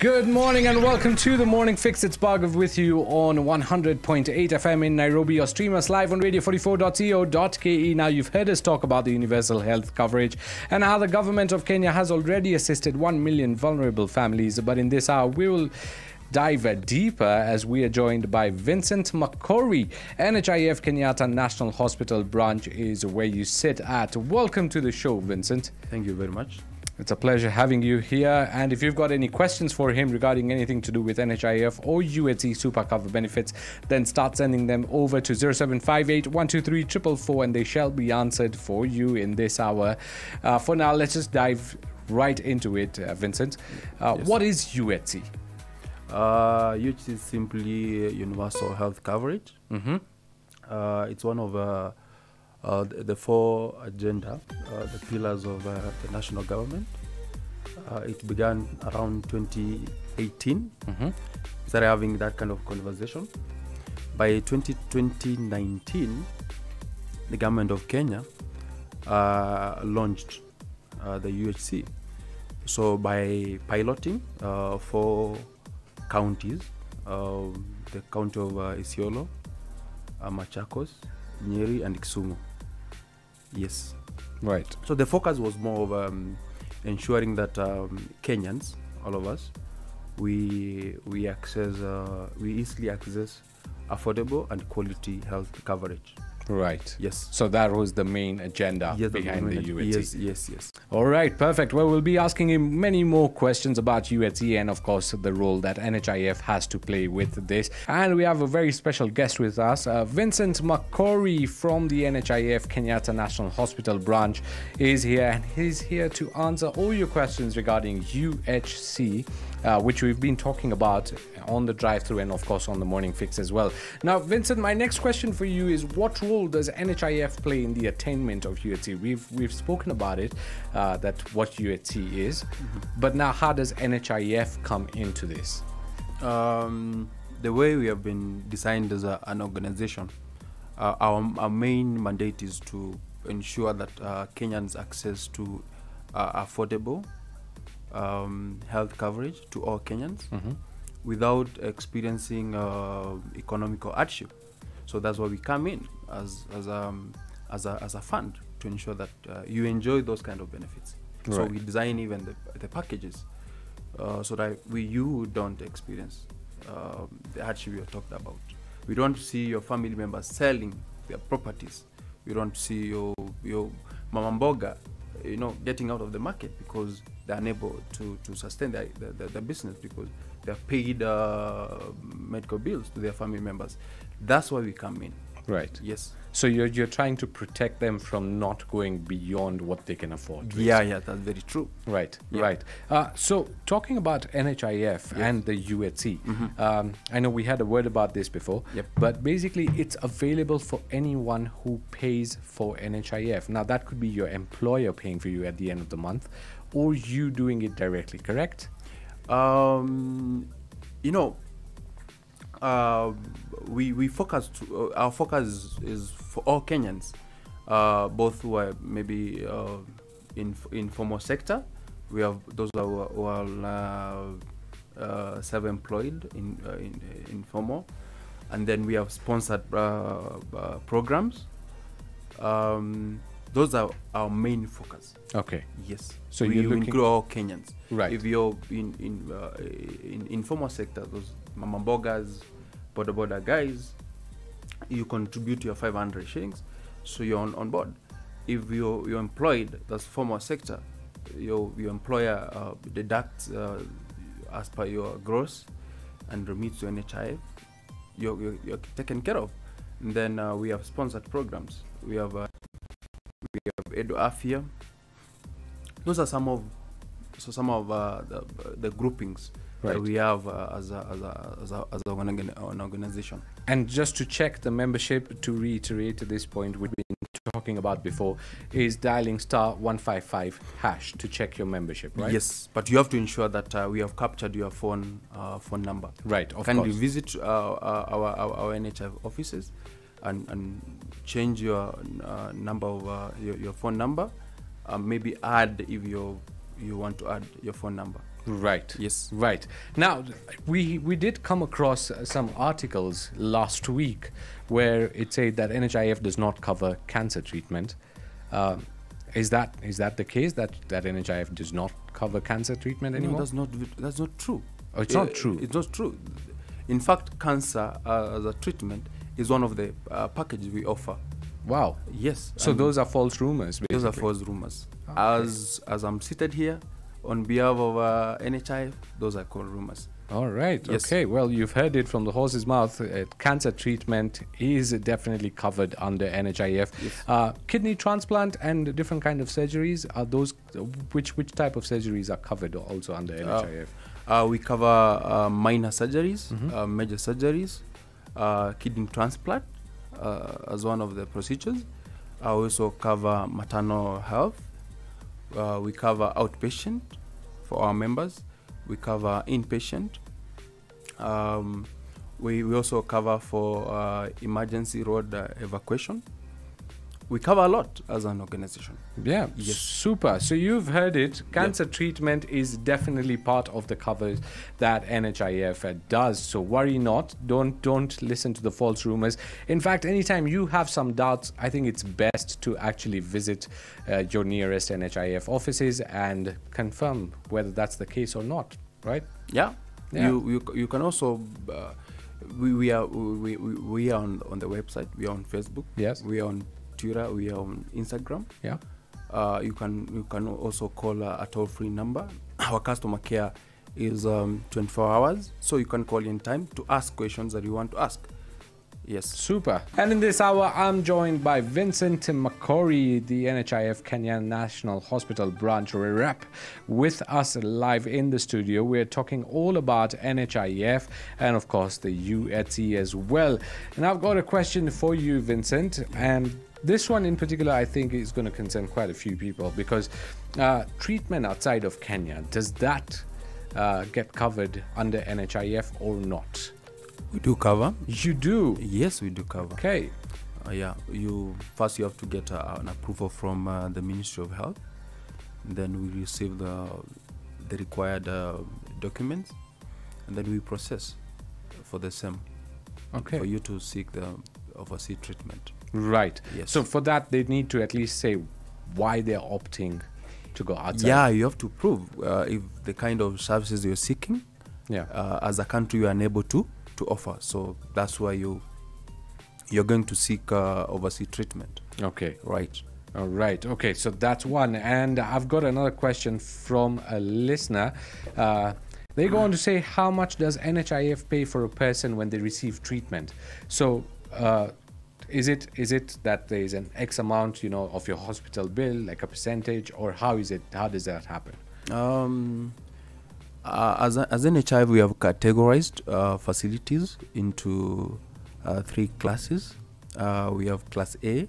Good morning and welcome to the Morning Fix. It's Bhargav with you on 100.8 FM in Nairobi, or stream us live on radio44.co.ke. Now, you've heard us talk about the universal health coverage and how the government of Kenya has already assisted 1 million vulnerable families. But in this hour, we will dive deeper as we are joined by Vincent Makori. NHIF Kenyatta National Hospital branch is where you sit at. Welcome to the show, Vincent. Thank you very much. It's a pleasure having you here. And if you've got any questions for him regarding anything to do with NHIF or UHC super cover benefits, then start sending them over to 0758 123 444 and they shall be answered for you in this hour. For now, let's just dive right into it, Vincent. Yes. What is UHC? UHC is simply universal health coverage. It's one of the four agenda, the pillars of the national government. It began around 2018. Started having that kind of conversation. By 2019, the government of Kenya launched the UHC. So by piloting 4 counties, the county of Isiolo, Machakos, Nyeri, and Kisumu. Yes. Right. So the focus was more of ensuring that Kenyans, all of us, we easily access affordable and quality health coverage. Right. Yes. So that was the main agenda behind the UHC. Yes. All right, perfect. Well, we'll be asking him many more questions about UHC and, of course, the role that NHIF has to play with this. And we have a very special guest with us. Vincent Makori from the NHIF Kenyatta National Hospital branch is here, and he's here to answer all your questions regarding UHC, which we've been talking about on the drive-through and, of course, on the Morning Fix as well. Now, Vincent, my next question for you is, what role does NHIF play in the attainment of UHC? We've spoken about it, that what UHC is, but now how does NHIF come into this? The way we have been designed as an organization, our main mandate is to ensure that Kenyans access to affordable health coverage to all Kenyans without experiencing economical hardship. So that's why we come in as a fund to ensure that you enjoy those kind of benefits. Right. So we design even the packages so that you don't experience the hardship you're talked about. We don't see your family members selling their properties. We don't see your mama mboga, getting out of the market because they're unable to sustain the business because they've paid medical bills to their family members. That's why we come in. Right. Yes. So you're trying to protect them from not going beyond what they can afford. Yeah, that's very true. Right, yeah. Right. So talking about NHIF and the UHC, I know we had a word about this before, but basically it's available for anyone who pays for NHIF. Now that could be your employer paying for you at the end of the month, or you doing it directly, correct? We focus our focus is for all Kenyans, both who are maybe in informal sector. We have those who are self-employed in informal, and then we have sponsored programs. Those are our main focus. Okay. Yes. So we include all Kenyans. Right. If you're in informal sector, those mama mbogas, border guys, you contribute your 500 shillings, so you're on board. If you're employed, that's formal sector, your employer deducts as per your gross and remits to NHIF. You're taken care of. And then we have sponsored programs. We have Edu Afia. Those are some of the groupings that we have as an organization. And just to check the membership, to reiterate to this point we've been talking about before, is dialing *155# to check your membership, right? Yes, but you have to ensure that we have captured your phone number. Right, of course. Can you visit our NHIF offices and change your number of your phone number? Maybe add if you want to add your phone number. Right. Yes. Right. Now, we did come across some articles last week where it said that NHIF does not cover cancer treatment. Is that the case that NHIF does not cover cancer treatment anymore? No, that's not true. Oh, it's not true. It's not true. In fact, cancer as a treatment is one of the packages we offer. Wow. Yes. So those are false rumors, basically. Those are false rumors. Okay. As I'm seated here on behalf of NHIF, those are called rumors. All right. Yes. Okay. Well, you've heard it from the horse's mouth. Cancer treatment is definitely covered under NHIF. Yes. Kidney transplant and different kind of surgeries, are those which type of surgeries are covered also under NHIF? We cover minor surgeries, major surgeries, kidney transplant as one of the procedures. We also cover maternal health. We cover outpatient for our members. We cover inpatient. We also cover for emergency road evacuation. We cover a lot as an organization. Yeah, Yes. super. So you've heard it. Cancer treatment is definitely part of the covers that NHIF does. So worry not. Don't listen to the false rumors. In fact, anytime you have some doubts, I think it's best to actually visit your nearest NHIF offices and confirm whether that's the case or not. Right? Yeah. Yeah. You can also we are on the website. We are on Facebook. Yes. We are on Twitter. We are on Instagram. Yeah. You can also call a toll-free number. Our customer care is 24 hours, so you can call in time to ask questions that you want to ask. Yes. Super. And in this hour, I'm joined by Vincent Makori, the NHIF Kenya National Hospital branch rep, with us live in the studio. We're talking all about NHIF and, of course, the UETSI as well. And I've got a question for you, Vincent. And this one in particular, I think, is going to concern quite a few people because treatment outside of Kenya, does that get covered under NHIF or not? We do cover. You do? Yes, we do cover. Okay. Yeah. You have to get an approval from the Ministry of Health. Then we receive the required documents, and then we process for the same. Okay. For you to seek the overseas treatment. Right. Yes. So for that, they need to at least say why they're opting to go outside. Yeah, you have to prove if the kind of services you're seeking, as a country, you are unable to offer. So that's why you're going to seek overseas treatment. Okay. Right. All right. Okay. So that's one. And I've got another question from a listener. They go on to say, how much does NHIF pay for a person when they receive treatment? So is it that there is an X amount, of your hospital bill, like a percentage, or how is it? How does that happen? As NHIF, we have categorized facilities into 3 classes. We have Class A,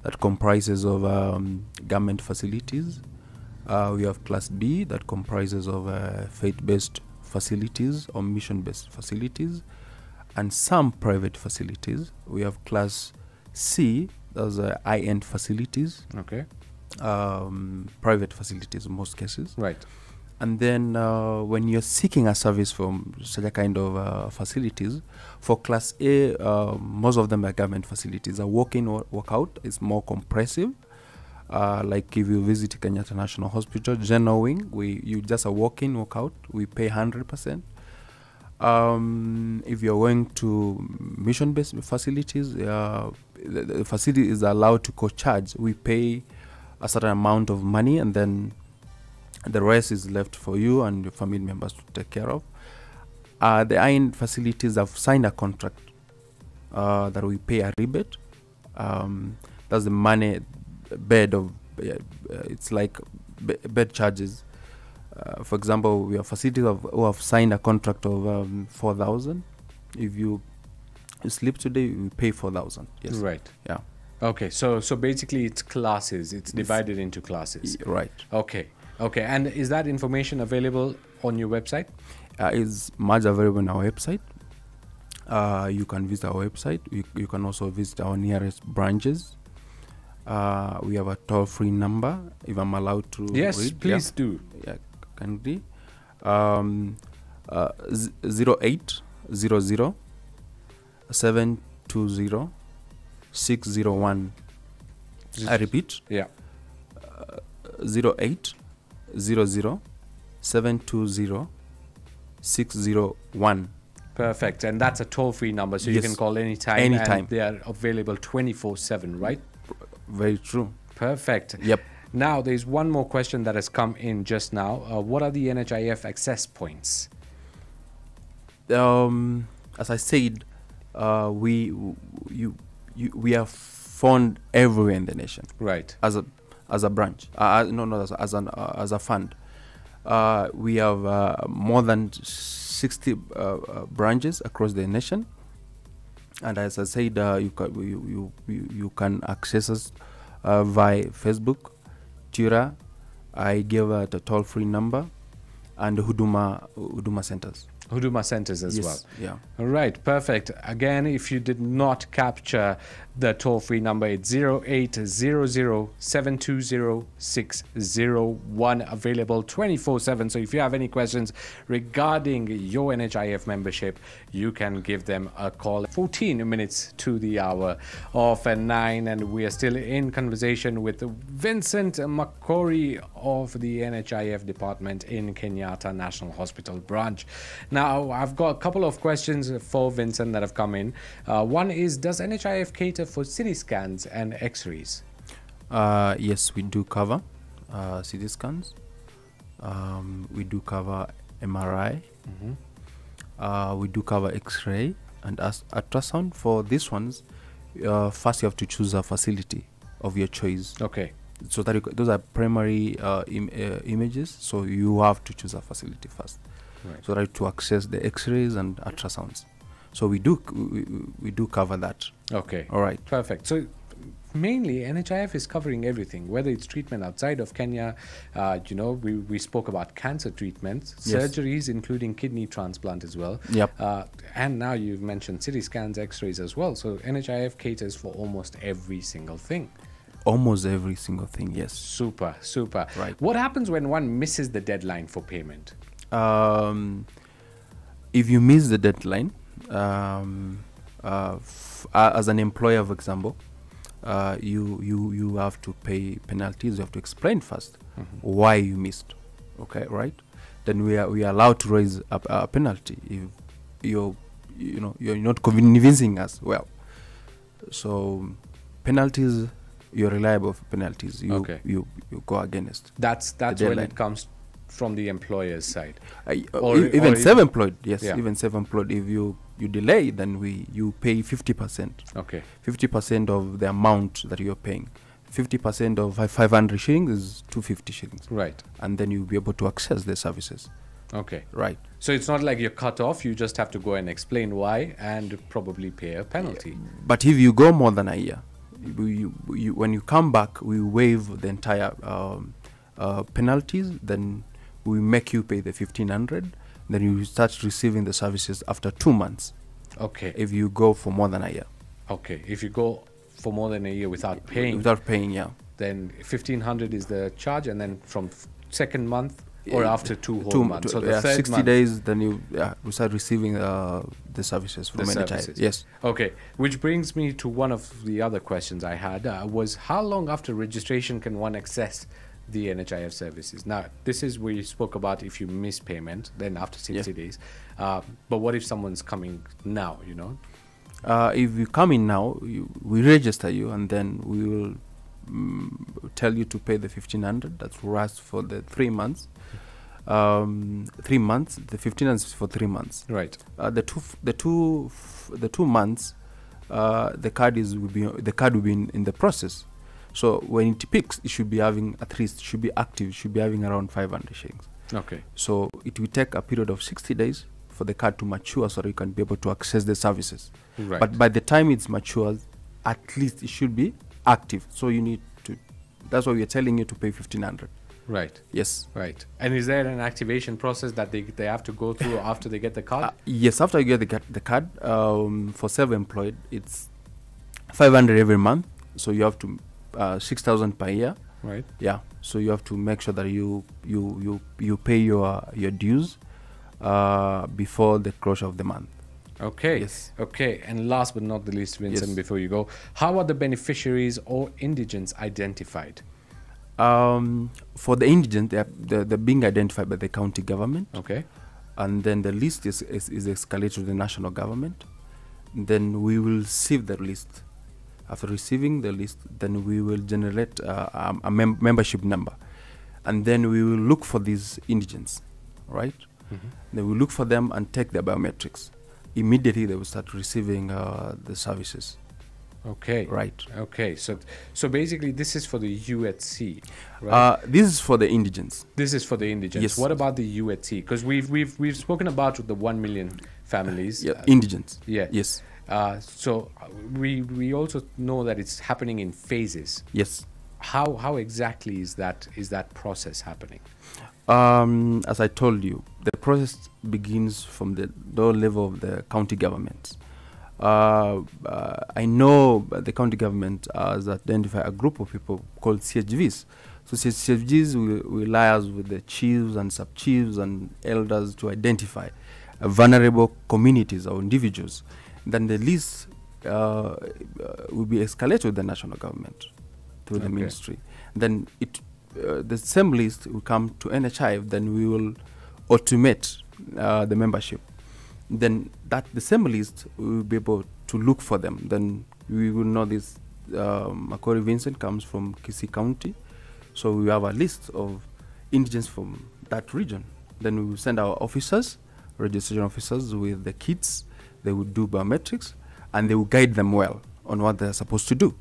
that comprises of government facilities. We have Class B, that comprises of faith-based facilities or mission-based facilities, and some private facilities. We have Class C, those are high-end facilities. Okay. Private facilities in most cases. Right. And then when you're seeking a service from such a kind of facilities, for Class A, most of them are government facilities. A walk-in or walk-out is more comprehensive. Like if you visit Kenyatta National Hospital, General Wing, you just a walk-in, walk-out, we pay 100%. If you're going to mission-based facilities, the facility is allowed to co-charge. We pay a certain amount of money, and then the rest is left for you and your family members to take care of. The high-end facilities have signed a contract that we pay a rebate. That's the money bed of it's like bed charges. For example, we have facilities who have signed a contract of 4,000. If you sleep today, we pay 4,000. Yes. Right. Yeah. Okay. So basically, it's classes. It's divided into classes. Right. Okay. Okay. And is that information available on your website? It's much available on our website. You can visit our website. You can also visit our nearest branches. We have a toll-free number, if I'm allowed to Yes, read. please do. Yeah, kindly. 0800 720 601. I repeat. Yeah. 0800 720 601. Perfect. And that's a toll-free number, so you Yes. can call anytime. Anytime. And they are available 24/7, right? Very true. Perfect. Yep. Now, there's one more question that has come in just now. What are the NHIF access points? As I said, we are found everywhere in the nation. Right. As a branch, as a fund. We have more than 60 branches across the nation, and as I said, you can access us via Facebook, Twitter. I give the toll-free number, and Huduma centers. Huduma centers as well. Yeah. All right, perfect. Again, if you did not capture the toll-free number, it's 0800 720 601, available 24/7. So if you have any questions regarding your NHIF membership, you can give them a call. 14 minutes to the hour of 9, and we are still in conversation with Vincent Makori of the NHIF department in Kenyatta National Hospital branch. Now, I've got a couple of questions for Vincent that have come in. One is, does NHIF cater for CT scans and X-rays? Yes, we do cover CT scans. We do cover MRI. We do cover X-ray and ultrasound. For these ones, first you have to choose a facility of your choice. Okay. So that those are primary images. So you have to choose a facility first. Right. So that to access the X-rays and ultrasounds. So we do cover that. Okay. All right. Perfect. So mainly NHIF is covering everything, whether it's treatment outside of Kenya. We spoke about cancer treatments, Yes. surgeries, including kidney transplant as well. Yep. And now you've mentioned CT scans, X-rays as well. So NHIF caters for almost every single thing. Almost every single thing. Yes. Super. Right. What happens when one misses the deadline for payment? If you miss the deadline, as an employer, for example, you have to pay penalties. You have to explain first why you missed. Okay, right? Then we are allowed to raise a penalty if you're not convincing us well. So penalties, you're reliable for penalties. You go against. That's when it comes from the employer's side. Even self-employed, yes. Yeah. Even self-employed, if you delay, then you pay 50%. Okay. 50% of the amount that you're paying. 50% of 500 shillings is 250 shillings. Right. And then you'll be able to access the services. Okay. Right. So it's not like you're cut off. You just have to go and explain why and probably pay a penalty. But if you go more than a year, when you come back, we waive the entire penalties. Then we make you pay the 1,500. Then you start receiving the services after 2 months. Okay. If you go for more than a year. Okay. If you go for more than a year without paying, yeah. then 1,500 is the charge, and then from second month or after two whole months. So the third 60 month, days, then you start receiving the services from NHIF. services. Yes. Okay, which brings me to one of the other questions I had was how long after registration can one access the NHIF services? Now, this is where you spoke about if you miss payment, then after 60 days. But what if someone's coming now, If you come in now, we register you, and then we will tell you to pay the 1,500. That lasts for the 3 months. 3 months. The 1,500 is for 3 months. Right. The 2 months, the card will be in the process. So when it picks, it should be having at least, should be active, should be having around 500 shillings. Okay. So it will take a period of 60 days for the card to mature, so that you can be able to access the services. Right. But by the time it's matured, at least it should be active. So you need to. That's why we are telling you to pay 1,500. Right. Yes. Right. And is there an activation process that they have to go through after they get the card? Yes. After you get the card, for self-employed, it's 500 every month. So you have to 6,000 per year. Right. Yeah, so you have to make sure that you pay your dues before the closure of the month. Okay. Yes. Okay. And last but not the least, Vincent, Yes. before you go, how are the beneficiaries or indigents identified? For the indigent, they're being identified by the county government. Okay. And then the list is escalated to the national government. Then we will receive the list. After receiving the list, then we will generate a membership number. And then we will look for these indigents, right? Mm-hmm. Then we look for them and take their biometrics. Immediately they will start receiving the services. Okay. Right. Okay. So basically, this is for the UHC, right? This is for the indigents. This is for the indigents. Yes. What about the UHC? Because we've spoken about the 1 million families. Yeah, indigents. Yeah. Yes. So we also know that it's happening in phases. Yes. How exactly is that process happening? As I told you, the process begins from the lower level of the county government. I know the county government has identified a group of people called CHVs. So CHVs will liaise with the chiefs and sub-chiefs and elders to identify vulnerable communities or individuals. Then the list will be escalated to the national government, to the ministry. Then the same list will come to NHIF. Then we will automate the membership. Then the same list we will be able to look for them. Then we will know this. Macquarie Vincent comes from Kisii County, so we have a list of indigents from that region. Then we will send our officers, registration officers, with the kids. They will do biometrics, and they will guide them well on what they are supposed to do,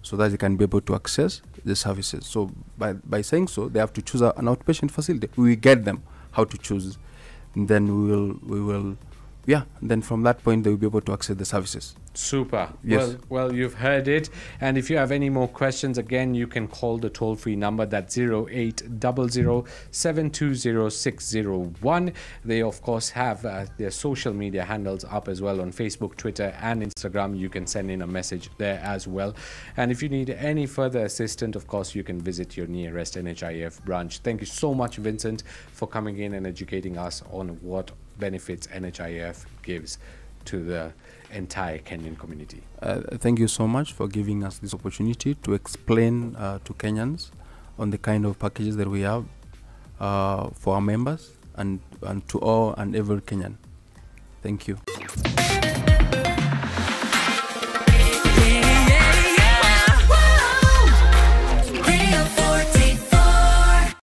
so that they can be able to access the services. So by saying so, they have to choose an outpatient facility. We will guide them how to choose, and then we will. Yeah, then from that point, they will be able to access the services. Super. Yes. Well, you've heard it. And if you have any more questions, again, you can call the toll-free number, that's 0800-720-601. They, of course, have their social media handles up as well on Facebook, Twitter, and Instagram. You can send in a message there as well. And if you need any further assistance, of course, you can visit your nearest NHIF branch. Thank you so much, Vincent, for coming in and educating us on what benefits NHIF gives to the entire Kenyan community. Thank you so much for giving us this opportunity to explain to Kenyans on the kind of packages that we have for our members and to all and every Kenyan. Thank you.